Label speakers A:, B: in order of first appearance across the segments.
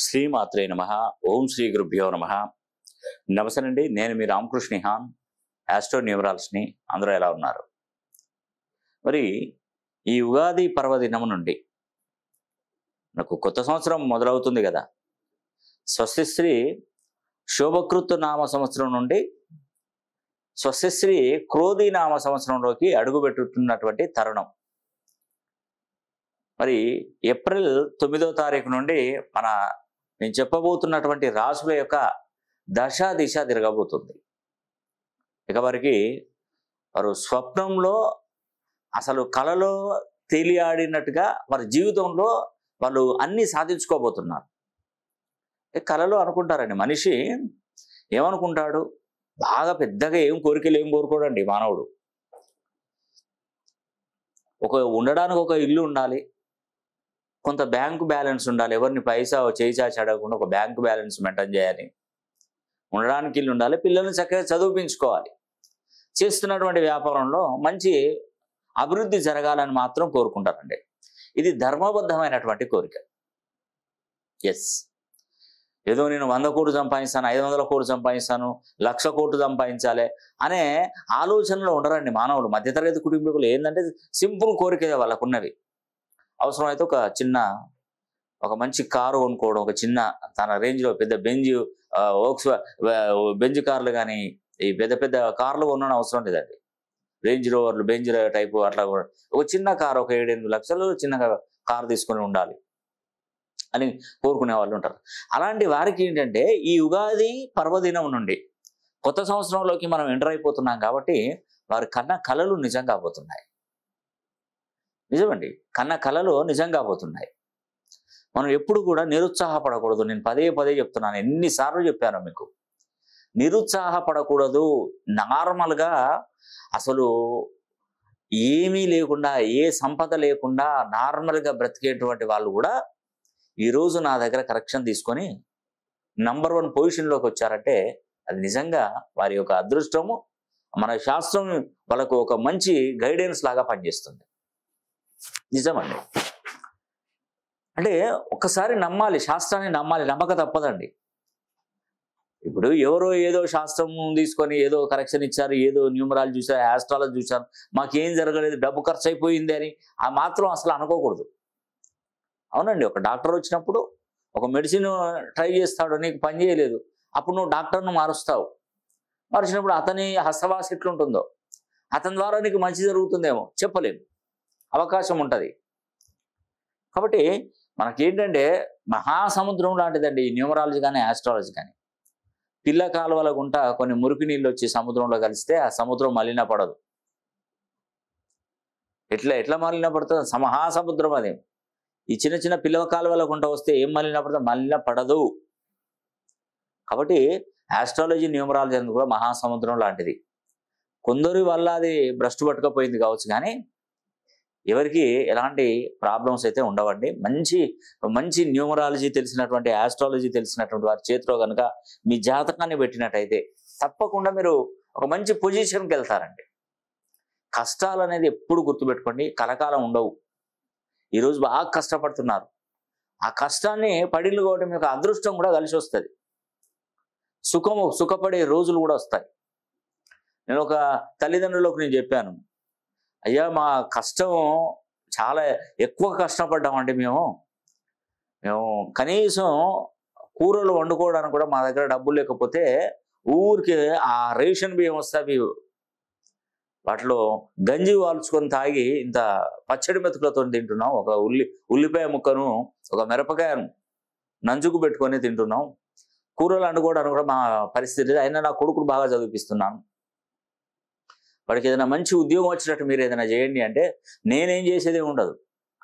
A: శ్రీమాత్రే నమః. ఓం శ్రీ గురుభ్యో నమః. నమస్తే అండి, నేను మీ రామకృష్ణ హాన్, ఆస్ట్రో న్యూమరాలజిస్ట్ని. అందరూ ఎలా ఉన్నారు? మరి ఈ ఉగాది పర్వదినం నుండి నాకు కొత్త సంవత్సరం మొదలవుతుంది కదా. స్వస్తిశ్రీ శోభకృత్ నామ సంవత్సరం నుండి స్వస్తిశ్రీ క్రోధి నామ సంవత్సరంలోకి అడుగుపెట్టుతున్నటువంటి తరుణం. మరి ఏప్రిల్ 9వ తారీఖు నుండి నేను చెప్పబోతున్నటువంటి రాశుల యొక్క దశ దిశ తిరగబోతుంది. ఇక వారు స్వప్నంలో అసలు కలలో తేలియాడినట్టుగా వారి జీవితంలో వాళ్ళు అన్నీ సాధించుకోబోతున్నారు. కలలో అనుకుంటారండి, మనిషి ఏమనుకుంటాడు, బాగా పెద్దగా ఏం కోరికలు ఏం కోరుకోడండి మానవుడు. ఉండడానికి ఒక ఇల్లు ఉండాలి, కొంత బ్యాంకు బ్యాలెన్స్ ఉండాలి, ఎవరిని పైసా చేయిచాచి అడగకుండా ఒక బ్యాంకు బ్యాలెన్స్ మెయింటైన్ చేయాలి, ఉండడానికి ఇల్లు ఉండాలి, పిల్లల్ని చక్కగా చదివించుకోవాలి, చేస్తున్నటువంటి వ్యాపారంలో మంచి అభివృద్ధి జరగాలని మాత్రం కోరుకుంటారండి. ఇది ధర్మబద్ధమైనటువంటి కోరిక. ఎస్, ఏదో నేను 100 కోట్లు సంపాదిస్తాను, 500 కోట్లు సంపాదిస్తాను, 1,00,000 కోట్లు సంపాదించాలి అనే ఆలోచనలో ఉండరండి మానవులు. మధ్యతరగతి కుటుంబీకులు ఏంటంటే సింపుల్ కోరిక వాళ్ళకున్నవి. అవసరమైతే ఒక మంచి కారు కొనుక్కోవడం, ఒక చిన్న తన రేంజ్లో పెద్ద బెంజ్ కార్లు కానీ ఈ పెద్ద పెద్ద కార్లు కొనడం అవసరం లేదండి. రేంజ్ రోవర్లు, బెంజ్ టైపు అట్లా ఒక చిన్న కారు, ఒక 7-8 లక్షలు చిన్న కారు తీసుకొని ఉండాలి అని కోరుకునే వాళ్ళు ఉంటారు. అలాంటి వారికి ఏంటంటే ఈ ఉగాది పర్వదినం నుండి కొత్త సంవత్సరంలోకి మనం ఎంటర్ అయిపోతున్నాం కాబట్టి వారి కళలు నిజం కాబోతున్నాయి. నిజమండి, కళలు నిజం కాబోతున్నాయి. మనం ఎప్పుడు కూడా నిరుత్సాహపడకూడదు. నేను పదే చెప్తున్నాను, ఎన్నిసార్లు చెప్పాను మీకు, నిరుత్సాహపడకూడదు. నార్మల్గా అసలు ఏమీ లేకుండా, ఏ సంపద లేకుండా నార్మల్గా బ్రతికేటువంటి వాళ్ళు కూడా ఈరోజు నా దగ్గర కరెక్షన్ తీసుకొని నంబర్ 1 పొజిషన్లోకి వచ్చారంటే అది నిజంగా వారి యొక్క అదృష్టము. మన శాస్త్రం వాళ్ళకు ఒక మంచి గైడెన్స్ లాగా పనిచేస్తుంది. నిజమండి. అంటే ఒక్కసారి నమ్మాలి, శాస్త్రాన్ని నమ్మాలి, నమ్మక తప్పదండి. ఇప్పుడు ఎవరో ఏదో శాస్త్రం తీసుకొని ఏదో కరెక్షన్ ఇచ్చారు, ఏదో న్యూమరాలజీ చూసారు, ఆస్ట్రాలజీ చూసారు, మాకేం జరగలేదు, డబ్బు ఖర్చు అయిపోయింది అని ఆ మాత్రం అసలు అనుకోకూడదు. అవునండి, ఒక డాక్టర్ వచ్చినప్పుడు ఒక మెడిసిన్ ట్రై చేస్తాడు, నీకు పని చేయలేదు, అప్పుడు నువ్వు డాక్టర్ను మార్చినప్పుడు అతని హస్తవాసి ఎట్లుంటుందో, అతని ద్వారా నీకు మంచి జరుగుతుందేమో చెప్పలేము, అవకాశం ఉంటుంది. కాబట్టి మనకేంటంటే మహాసముద్రం లాంటిదండి ఈ న్యూమరాలజీ కానీ ఆస్ట్రాలజీ కానీ. పిల్ల కాలువల గుంట కొన్ని మురికి నీళ్ళు వచ్చి సముద్రంలో కలిస్తే ఆ సముద్రం మలిన పడదు. ఎట్లా మలిన పడుతుంది? మహాసముద్రం అది. ఈ చిన్న చిన్న పిల్ల కాలువల గుంట వస్తే ఏం మలిన పడుతుంది? మలిన పడదు. కాబట్టి ఆస్ట్రాలజీ న్యూమరాలజీ అనేది కూడా మహాసముద్రం లాంటిది. కొందరి వల్ల అది భ్రష్టు పట్టుకపోయింది కావచ్చు, కానీ ఎవరికి ఎలాంటి ప్రాబ్లమ్స్ అయితే ఉండవండి. మంచి న్యూమరాలజీ తెలిసినటువంటి, ఆస్ట్రాలజీ తెలిసినటువంటి వారి చేతిలో కనుక మీ జాతకాన్ని పెట్టినట్టయితే తప్పకుండా మీరు ఒక మంచి పొజిషన్కి వెళ్తారండి. కష్టాలు అనేది ఎప్పుడు గుర్తుపెట్టుకోండి, కలకాలం ఉండవు. ఈరోజు బాగా కష్టపడుతున్నారు, ఆ కష్టాన్ని పడిల్లుకోవడం యొక్క అదృష్టం కూడా కలిసి వస్తుంది. సుఖపడే రోజులు కూడా వస్తాయి. నేను ఒక తల్లిదండ్రులకు నేను చెప్పాను, అయ్యా మా కష్టం చాలా ఎక్కువ కష్టపడ్డామండి, మేము కనీసం కూరలు వండుకోవడానికి కూడా మా దగ్గర డబ్బులు లేకపోతే ఊరికి ఆ రేషన్ బియ్యం వస్తాయి, వాటిలో గంజి వాల్చుకొని తాగి ఇంత పచ్చడి మెతుకులతో తింటున్నాం, ఒక ఉల్లిపాయ ముక్కను ఒక మిరపకాయను నంచుకు పెట్టుకొని తింటున్నాం, కూరలు వండుకోవడానికి కూడా మా పరిస్థితి లేదు. అయినా నా కొడుకును బాగా చదివిపిస్తున్నాను, వాడికి ఏదైనా మంచి ఉద్యోగం వచ్చినట్టు మీరు ఏదైనా చేయండి అంటే నేనేం చేసేది ఉండదు.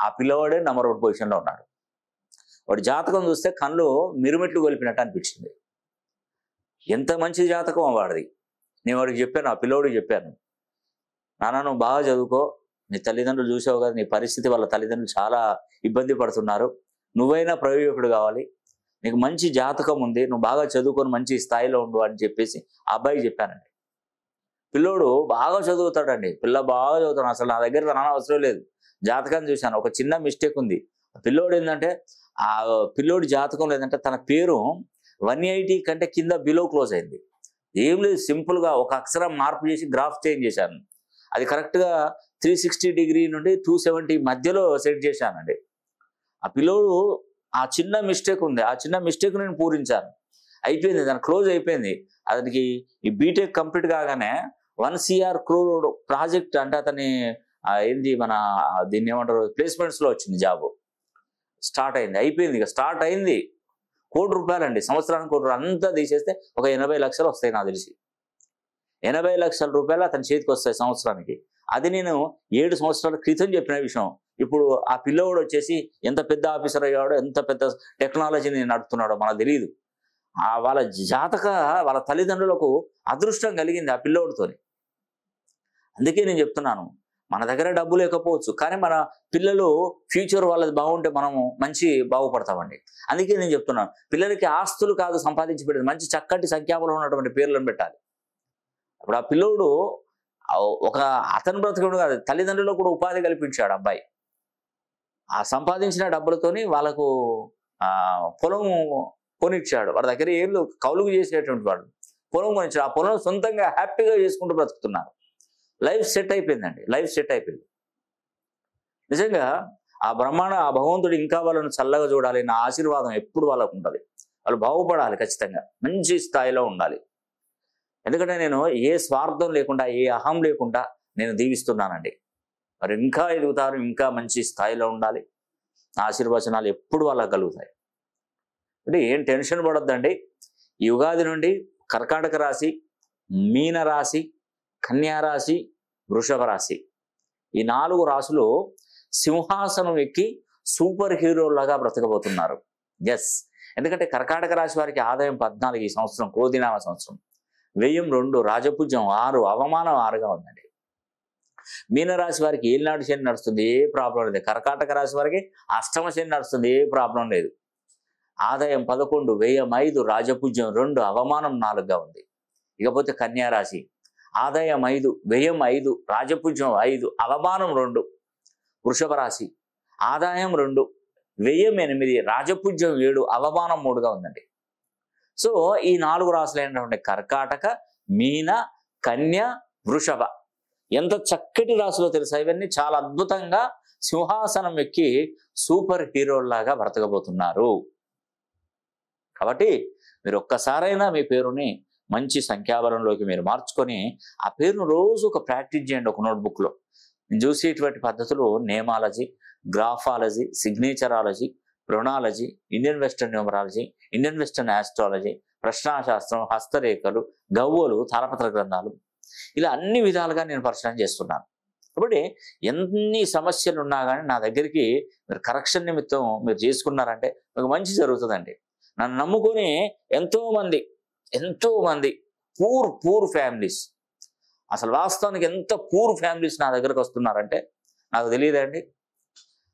A: ఆ పిల్లవాడే నంబర్ 1 పొజిషన్లో ఉన్నాడు. వాడి జాతకం చూస్తే కళ్ళు మిరుమిట్లు గొలిపినట్టు అనిపించింది. ఎంత మంచి జాతకం వాడిది. నేను వాడికి చెప్పాను, ఆ పిల్లవాడికి చెప్పాను, నాన్న నువ్వు బాగా చదువుకో, నీ తల్లిదండ్రులు చూసావు కదా నీ పరిస్థితి, వాళ్ళ తల్లిదండ్రులు చాలా ఇబ్బంది పడుతున్నారు, నువ్వైనా ప్రయోజకుడు కావాలి, నీకు మంచి జాతకం ఉంది, నువ్వు బాగా చదువుకొని మంచి స్థాయిలో ఉండు అని చెప్పేసి ఆ అబ్బాయికి చెప్పానండి. పిల్లోడు బాగా చదువుతాడండి, పిల్ల బాగా చదువుతాడు, అసలు నా దగ్గర రాన అవసరం లేదు. జాతకాన్ని చూశాను, ఒక చిన్న మిస్టేక్ ఉంది, పిల్లోడు ఏంటంటే ఆ పిల్లోడి జాతకం లేదంటే తన పేరు 180 కంటే కింద బిలో క్లోజ్ అయింది. ఏం లేదు, సింపుల్గా ఒక అక్షరం మార్పు చేసి గ్రాఫ్ చేంజ్ చేశాను. అది కరెక్ట్గా 360 డిగ్రీ నుండి 270 మధ్యలో సెట్ చేశానండి. ఆ పిల్లోడు ఆ చిన్న మిస్టేక్ ఉంది, ఆ చిన్న మిస్టేక్ నేను పూరించాను, అయిపోయింది, దాని క్లోజ్ అయిపోయింది. అతనికి ఈ బీటెక్ కంప్లీట్ కాగానే 1 CR క్రోర్ ప్రాజెక్ట్ అంటే అతని ఏంది మన దీన్ని ఏమంటారు ప్లేస్మెంట్స్లో వచ్చింది జాబ్, స్టార్ట్ అయింది, అయిపోయింది, ఇక స్టార్ట్ అయింది. ₹1,00,00,000 అండి, సంవత్సరానికి ₹1,00,00,000 అంతా తీసేస్తే ఒక 80 లక్షలు వస్తాయి నాకు తెలిసి. 80 లక్షల రూపాయలు అతని చేతికి వస్తాయి సంవత్సరానికి. అది నేను 7 సంవత్సరాల క్రితం చెప్పిన విషయం. ఇప్పుడు ఆ పిల్లవాడు వచ్చేసి ఎంత పెద్ద ఆఫీసర్ అయ్యాడో, ఎంత పెద్ద టెక్నాలజీని నడుపుతున్నాడో మనకు తెలియదు. వాళ్ళ వాళ్ళ తల్లిదండ్రులకు అదృష్టం కలిగింది ఆ పిల్లోడితోని. అందుకే నేను చెప్తున్నాను, మన దగ్గర డబ్బు లేకపోవచ్చు, కానీ మన పిల్లలు ఫ్యూచర్ వాళ్ళది బాగుంటే మనము బాగుపడతామండి. అందుకే నేను చెప్తున్నాను, పిల్లలకి ఆస్తులు కాదు సంపాదించి పెట్టేది, మంచి చక్కటి సంఖ్యాబలం ఉన్నటువంటి పేర్లను పెట్టాలి. అప్పుడు ఆ పిల్లోడు అతను బ్రతకడు కాదు, తల్లిదండ్రులకు కూడా ఉపాధి కల్పించాడు అబ్బాయి. ఆ సంపాదించిన డబ్బులతోని వాళ్ళకు పొలం కొనిచ్చాడు. వాడి దగ్గర ఏళ్ళు కౌలుకు చేసేటువంటి వాడు పొలం కొనిచ్చాడు. ఆ పొలం సొంతంగా హ్యాపీగా చేసుకుంటూ బ్రతుకుతున్నారు. లైఫ్ సెట్ అయిపోయిందండి, లైఫ్ సెట్ అయిపోయింది. నిజంగా ఆ భగవంతుడు ఇంకా వాళ్ళను చల్లగా చూడాలి, నా ఆశీర్వాదం ఎప్పుడు వాళ్ళకు ఉంటుంది. వాళ్ళు బాగుపడాలి, ఖచ్చితంగా మంచి స్థాయిలో ఉండాలి. ఎందుకంటే నేను ఏ స్వార్థం లేకుండా, ఏ అహం లేకుండా నేను దీవిస్తున్నానండి. మరి ఇంకా ఎదుగుతారు, ఇంకా మంచి స్థాయిలో ఉండాలి. నా ఆశీర్వచనాలు ఎప్పుడు వాళ్ళకి కలుగుతాయి. అంటే ఏం టెన్షన్ పడొద్దండి. ఈ యుగాది నుండి కర్కాటక రాశి, మీన రాశి, కన్యా రాశి, వృషభ రాశి, ఈ 4 రాశులు సింహాసనం ఎక్కి సూపర్ హీరోలాగా బ్రతకబోతున్నారు. ఎస్, ఎందుకంటే కర్కాటక రాశి వారికి ఆదాయం 14 ఈ సంవత్సరం, క్రోధినామ సంవత్సరం. వ్యయం 2, రాజపూజ్యం 6, అవమానం 6గా ఉందండి. మీనరాశి వారికి ఏలినాడు శని నడుస్తుంది, ఏ ప్రాబ్లం లేదు. కర్కాటక రాశి వారికి అష్టమ శని నడుస్తుంది, ఏ ప్రాబ్లం లేదు. ఆదాయం 11, వ్యయం 5, రాజపూజ్యం 2, అవమానం 4గా ఉంది. ఇకపోతే కన్యా రాశి ఆదాయం 5, వ్యయం 5, రాజపూజ్యం 5, అవమానం 2. వృషభ రాశి ఆదాయం 2, వ్యయం 8, రాజపూజ్యం 7, అవమానం 3గా ఉందండి. సో ఈ 4 రాశులు ఏంటంటే కర్కాటక, మీన, కన్య, వృషభ ఎంత చక్కటి రాశులో తెలుసా. ఇవన్నీ చాలా అద్భుతంగా సింహాసనం ఎక్కి సూపర్ హీరోల్లాగా బ్రతకబోతున్నారు. కాబట్టి మీరు ఒక్కసారైనా మీ పేరుని మంచి సంఖ్యాబలంలోకి మీరు మార్చుకొని ఆ పేరును రోజు ఒక ప్రాక్టీస్ చేయండి ఒక నోట్బుక్లో. నేను చూసేటువంటి పద్ధతులు నేమాలజీ, గ్రాఫాలజీ, సిగ్నేచరాలజీ, ప్రొనాలజీ, Indian western numerology, Indian western astrology, ప్రశ్నాశాస్త్రం, హస్తరేఖలు, గవ్వలు, తాళపత్ర గ్రంథాలు, ఇలా అన్ని విధాలుగా నేను పరిశీలన చేస్తున్నాను. కాబట్టి ఎన్ని సమస్యలు ఉన్నా కానీ నా దగ్గరికి మీరు కరెక్షన్ నిమిత్తం మీరు చేసుకున్నారంటే మీకు మంచి జరుగుతుందండి. నన్ను నమ్ముకొని ఎంతో మంది పూర్ ఫ్యామిలీస్, అసలు వాస్తవానికి ఎంత పూర్ ఫ్యామిలీస్ నా దగ్గరకు వస్తున్నారంటే నాకు తెలియదండి.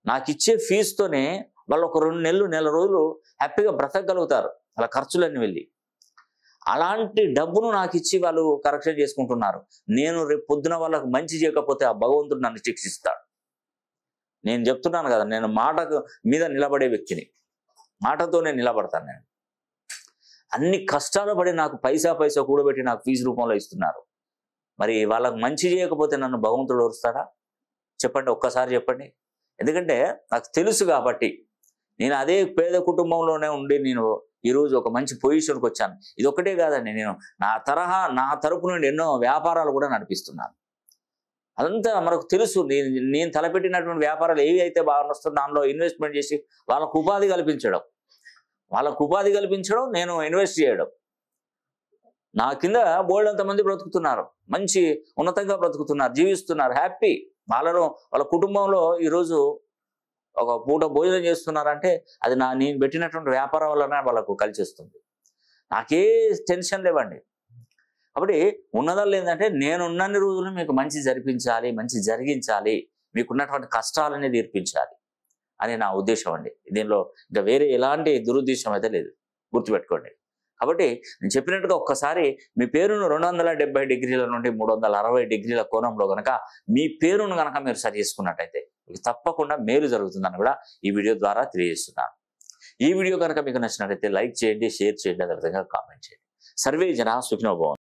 A: నాకు ఇచ్చే ఫీజుతోనే వాళ్ళు ఒక 2 నెలలు, నెల రోజులు హ్యాపీగా బ్రతకగలుగుతారు వాళ్ళ ఖర్చులన్నీ వెళ్ళి. అలాంటి డబ్బును నాకు ఇచ్చి వాళ్ళు కరెక్షన్ చేసుకుంటున్నారు. నేను రేపు పొద్దున వాళ్ళకు మంచి చేయకపోతే ఆ భగవంతుడు నన్ను శిక్షిస్తాడు. నేను చెప్తున్నాను కదా, నేను మాటకు మీద నిలబడే వ్యక్తిని, మాటతోనే నిలబడతాను. నేను అన్ని కష్టాలు పడి నాకు పైసా కూడబెట్టి నాకు ఫీజు రూపంలో ఇస్తున్నారు. మరి వాళ్ళకు మంచి చేయకపోతే నన్ను భగవంతుడు ఓరుస్తాడా? చెప్పండి, ఒక్కసారి చెప్పండి. ఎందుకంటే నాకు తెలుసు కాబట్టి. నేను అదే పేద కుటుంబంలోనే ఉండి నేను ఈరోజు ఒక మంచి పొజిషన్కి వచ్చాను. ఇది ఒకటే కాదండి, నేను నా తరపు నుండి ఎన్నో వ్యాపారాలు కూడా నడిపిస్తున్నాను. అదంతా మనకు తెలుసు. నేను తలపెట్టినటువంటి వ్యాపారాలు ఏవి అయితే బాగా వస్తుందో దానిలో ఇన్వెస్ట్మెంట్ చేసి వాళ్ళకు ఉపాధి కల్పించడం, నేను ఇన్వెస్ట్ చేయడం. నా కింద బోల్డ్ అంతమంది బ్రతుకుతున్నారు, మంచి ఉన్నతంగా బ్రతుకుతున్నారు, జీవిస్తున్నారు, హ్యాపీ. వాళ్ళ కుటుంబంలో ఈరోజు ఒక పూట భోజనం చేస్తున్నారంటే అది నేను పెట్టినటువంటి వ్యాపారం వల్లనే వాళ్ళకు కలిసి వస్తుంది. నాకే టెన్షన్ లేవండి. కాబట్టి ఉన్నదాళ్ళు ఏంటంటే నేనున్నన్ని రోజులు మీకు మంచి జరిగించాలి, మీకున్నటువంటి కష్టాలన్నీ తీర్పించాలి అని నా ఉద్దేశం అండి. దీనిలో ఇంకా వేరే ఎలాంటి దురుద్దేశం అయితే లేదు, గుర్తుపెట్టుకోండి. కాబట్టి నేను చెప్పినట్టుగా ఒక్కసారి మీ పేరును 270 డిగ్రీల నుండి 360 డిగ్రీల కోణంలో కనుక మీ పేరును కనుక మీరు సరి చేసుకున్నట్టయితే మీకు తప్పకుండా మేలు జరుగుతుందని కూడా ఈ వీడియో ద్వారా తెలియజేస్తున్నాను. ఈ వీడియో కనుక మీకు నచ్చినట్లయితే లైక్ చేయండి, షేర్ చేయండి, అదేవిధంగా కామెంట్ చేయండి. సర్వే జన సుఖినో భవంతు.